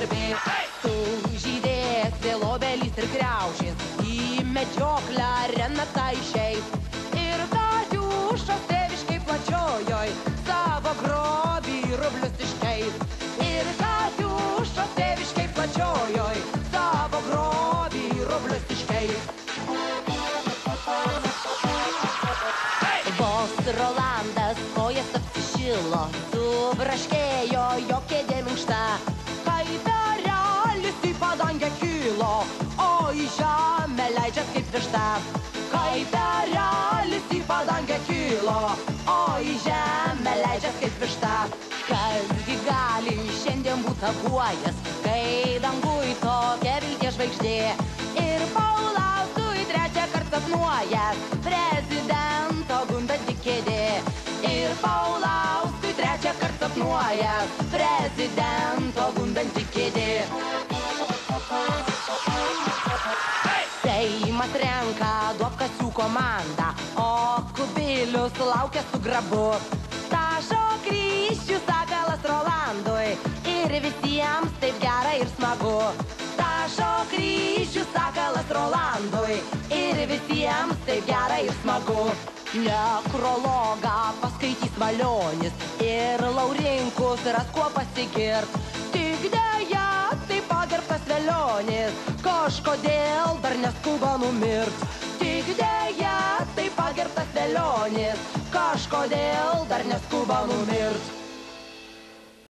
svarbi. Sužydės vėl obelys ir kriaušės, į medžioklę Renata išeis. Ir Katiušos tėviškai plačiojoj savo grobį rublius iškeis. Ir Katiušos tėviškai plačiojoj savo grobį rublius iškeis. Vos Rolandas kojas apsišilo, subraškėjo jo kėdė minkšta. Kai perelis į padangę kilo, o į žemę leidžias kaip višta. Kai perelis į padangę kilo, o į žemę leidžias kaip višta. Kasgi gali šiandien būt abuojas, kai dangui tokia vilties žvaigždė. Ir Paulauskui trečią kartą sapnuojas prezidento gundanti kėdė. Ir Paulauskui trečią kartą sapnuojas prezidento gundanti kėdė. Seimas renka duobkasių komandą, o Kubilius laukia su grabu. Tašo kryžių sakalas Rolandui ir visiems taip gera ir smagu. Tašo kryžių sakalas Rolandui ir visiems taip gera ir smagu. Nekrologą paskaitys Valionis ir Laurinkus ras kuo pasigirt. Tik deja, tai pagerbtas Velionis kažkodėl dar neskuba numirt. Tik deja, tai pagerbtas Velionis kažkodėl dar neskuba numirt.